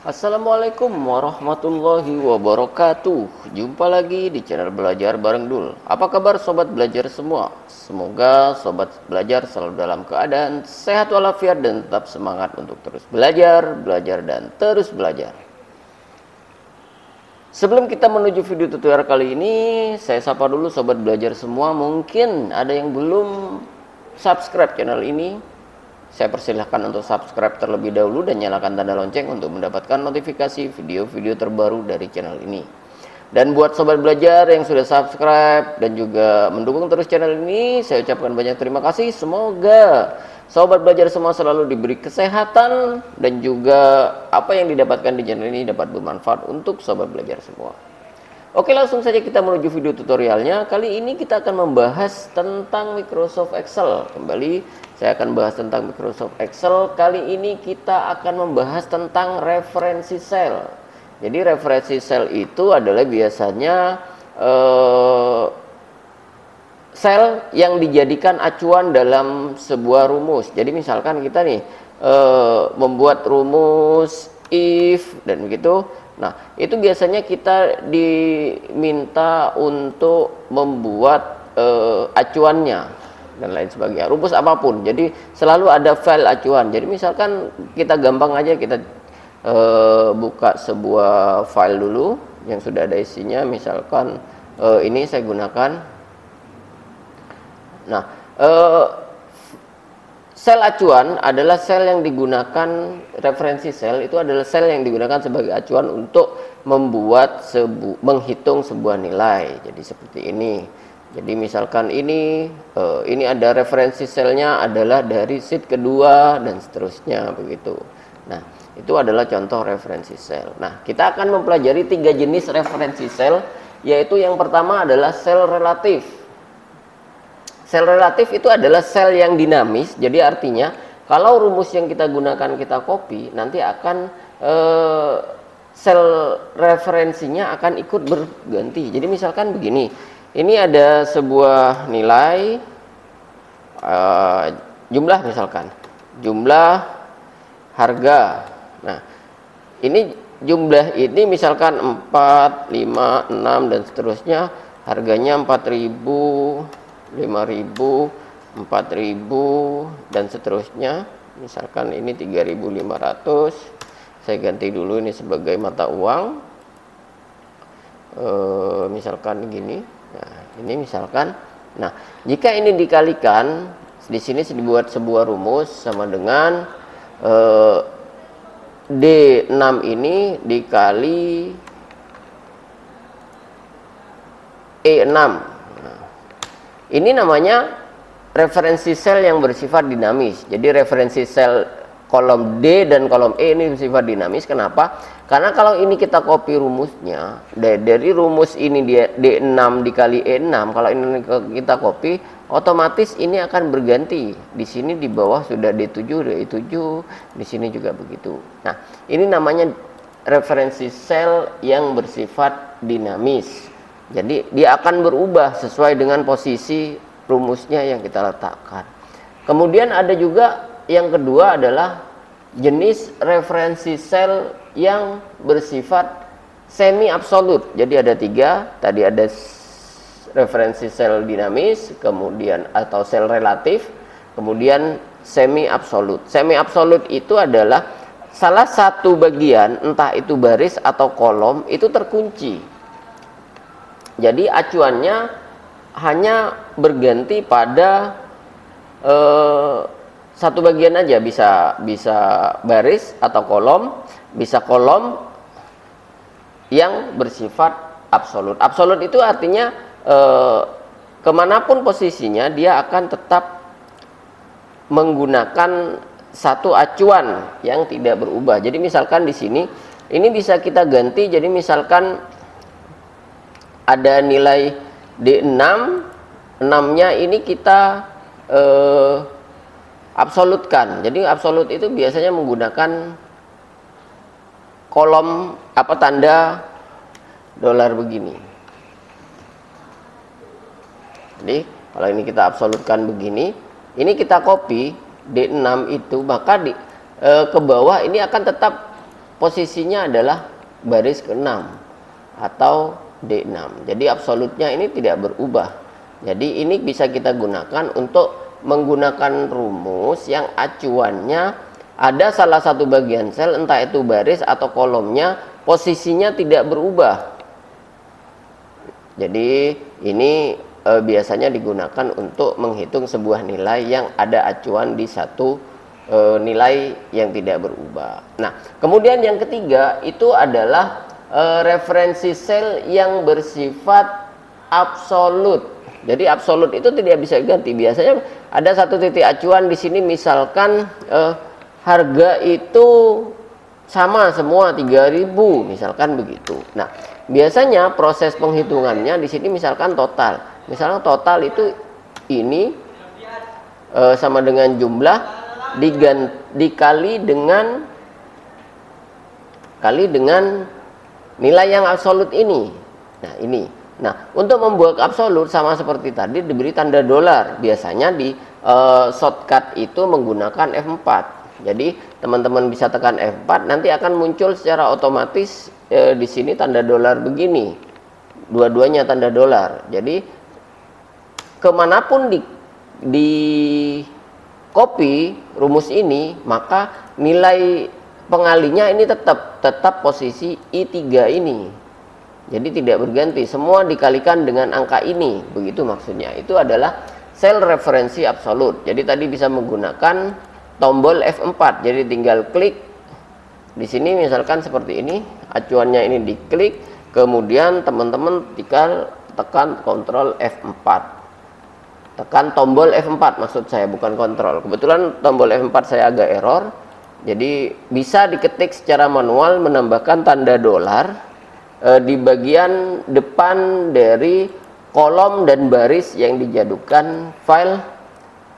Assalamualaikum warahmatullahi wabarakatuh. Jumpa lagi di channel Belajar Bareng Dul. Apa kabar sobat belajar semua? Semoga sobat belajar selalu dalam keadaan sehat walafiat dan tetap semangat untuk terus belajar, dan terus belajar. Sebelum kita menuju video tutorial kali ini, saya sapa dulu sobat belajar semua. Mungkin ada yang belum subscribe channel ini. Saya persilahkan untuk subscribe terlebih dahulu dan nyalakan tanda lonceng untuk mendapatkan notifikasi video-video terbaru dari channel ini. Dan buat sobat belajar yang sudah subscribe dan juga mendukung terus channel ini, saya ucapkan banyak terima kasih. Semoga sobat belajar semua selalu diberi kesehatan dan juga apa yang didapatkan di channel ini dapat bermanfaat untuk sobat belajar semua. Oke, langsung saja kita menuju video tutorialnya. Kali ini kita akan membahas tentang Microsoft Excel. Kembali saya akan bahas tentang Microsoft Excel. Kali ini kita akan membahas tentang referensi sel. Jadi referensi sel itu adalah biasanya sel yang dijadikan acuan dalam sebuah rumus. Jadi misalkan kita nih membuat rumus if dan begitu. Nah, itu biasanya kita diminta untuk membuat acuannya dan lain sebagainya, rumus apapun. Jadi selalu ada file acuan. Jadi misalkan kita gampang aja, kita buka sebuah file dulu yang sudah ada isinya. Misalkan ini saya gunakan. Nah, sel acuan adalah sel yang digunakan, referensi sel itu adalah sel yang digunakan sebagai acuan untuk membuat menghitung sebuah nilai. Jadi seperti ini. Jadi misalkan ini ada referensi selnya adalah dari sheet kedua dan seterusnya begitu. Nah, itu adalah contoh referensi sel. Nah, kita akan mempelajari 3 jenis referensi sel, yaitu yang pertama adalah sel relatif. Sel relatif itu adalah sel yang dinamis. Jadi artinya kalau rumus yang kita gunakan kita copy, nanti akan sel referensinya akan ikut berganti. Jadi misalkan begini, ini ada sebuah nilai jumlah, misalkan jumlah harga. Nah, ini jumlah ini misalkan 4, 5, 6 dan seterusnya, harganya 4.000, 5.000, 4.000 dan seterusnya. Misalkan ini 3.500. Saya ganti dulu ini sebagai mata uang. Misalkan gini. Nah, ini misalkan. Nah, jika ini dikalikan, di sini dibuat sebuah rumus sama dengan D6 ini dikali E6. Ini namanya referensi sel yang bersifat dinamis. Jadi referensi sel kolom D dan kolom E ini bersifat dinamis. Kenapa? Karena kalau ini kita copy rumusnya, dari rumus ini dia D6 dikali E6, kalau ini kita copy, otomatis ini akan berganti. Di sini di bawah sudah D7, D7, di sini juga begitu. Nah, ini namanya referensi sel yang bersifat dinamis. Jadi dia akan berubah sesuai dengan posisi rumusnya yang kita letakkan. Kemudian ada juga yang kedua adalah jenis referensi sel yang bersifat semi absolut. Jadi ada 3. Tadi ada referensi sel dinamis, kemudian atau sel relatif, kemudian semi absolut. Semi absolut itu adalah salah satu bagian, entah itu baris atau kolom, itu terkunci. Jadi acuannya hanya berganti pada satu bagian aja, bisa baris atau kolom, bisa kolom yang bersifat absolut. Absolut itu artinya kemanapun posisinya dia akan tetap menggunakan satu acuan yang tidak berubah. Jadi misalkan di sini ini bisa kita ganti. Jadi misalkan ada nilai D6, 6-nya ini kita absolutkan. Jadi absolut itu biasanya menggunakan kolom tanda dolar begini. Jadi kalau ini kita absolutkan begini, ini kita copy D6 itu, maka ke bawah ini akan tetap posisinya adalah baris ke-6 atau D6. Jadi absolutnya ini tidak berubah. Jadi ini bisa kita gunakan untuk menggunakan rumus yang acuannya ada salah satu bagian sel, entah itu baris atau kolomnya, posisinya tidak berubah. Jadi ini biasanya digunakan untuk menghitung sebuah nilai yang ada acuan di satu nilai yang tidak berubah. Nah, kemudian yang ketiga itu adalah referensi sel yang bersifat absolut. Jadi absolut itu tidak bisa diganti. Biasanya ada satu titik acuan di sini, misalkan harga itu sama semua 3.000, misalkan begitu. Nah, biasanya proses penghitungannya di sini misalkan total. Misalnya total itu ini sama dengan jumlah dikali dengan nilai yang absolut ini. Nah, ini. Nah, untuk membuat absolut sama seperti tadi diberi tanda dolar. Biasanya di shortcut itu menggunakan F4. Jadi, teman-teman bisa tekan F4, nanti akan muncul secara otomatis di sini tanda dolar begini. Dua-duanya tanda dolar. Jadi, kemanapun di copy rumus ini, maka nilai pengalinya ini tetap posisi I3 ini. Jadi tidak berganti, semua dikalikan dengan angka ini, begitu maksudnya. Itu adalah sel referensi absolut. Jadi tadi bisa menggunakan tombol F4. Jadi tinggal klik di sini misalkan seperti ini, acuannya ini diklik, kemudian teman-teman tinggal tekan kontrol F4. Tekan tombol F4 maksud saya, bukan kontrol. Kebetulan tombol F4 saya agak error. Jadi bisa diketik secara manual menambahkan tanda dolar di bagian depan dari kolom dan baris yang dijadikan file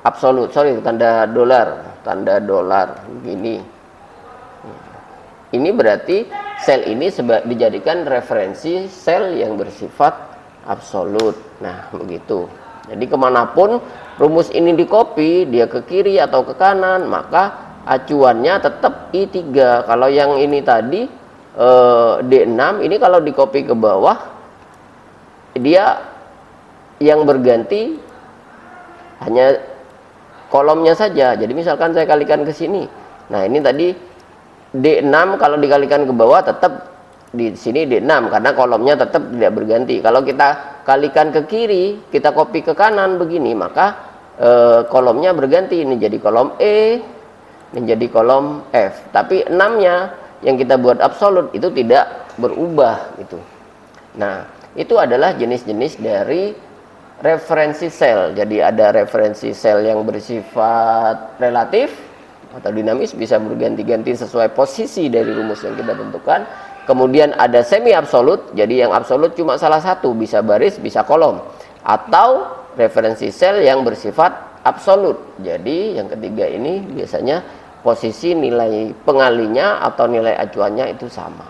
absolut. Tanda dolar gini. Ini berarti sel ini dijadikan referensi sel yang bersifat absolut. Nah, begitu. Jadi kemanapun rumus ini di copy, dia ke kiri atau ke kanan, maka acuannya tetap I3. Kalau yang ini tadi D6, ini kalau di copy ke bawah, dia yang berganti hanya kolomnya saja. Jadi misalkan saya kalikan ke sini, nah ini tadi D6 kalau dikalikan ke bawah tetap di sini D6 karena kolomnya tetap tidak berganti. Kalau kita kalikan ke kiri, kita copy ke kanan begini, maka kolomnya berganti. Ini jadi kolom E, menjadi kolom F. Tapi 6-nya yang kita buat absolut itu tidak berubah gitu. Nah, itu adalah jenis-jenis dari referensi sel. Jadi ada referensi sel yang bersifat relatif atau dinamis, bisa berganti-ganti sesuai posisi dari rumus yang kita tentukan. Kemudian ada semi absolut, jadi yang absolut cuma salah satu, bisa baris, bisa kolom. Atau referensi sel yang bersifat absolut. Jadi yang ketiga ini biasanya posisi nilai pengalinya atau nilai acuannya itu sama.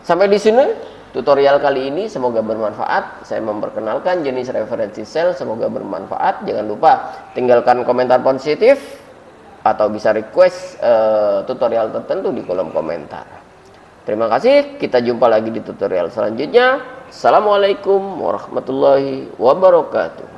Sampai di sini tutorial kali ini, semoga bermanfaat. Saya memperkenalkan jenis referensi sel, semoga bermanfaat. Jangan lupa tinggalkan komentar positif atau bisa request tutorial tertentu di kolom komentar. Terima kasih, kita jumpa lagi di tutorial selanjutnya. Assalamualaikum warahmatullahi wabarakatuh.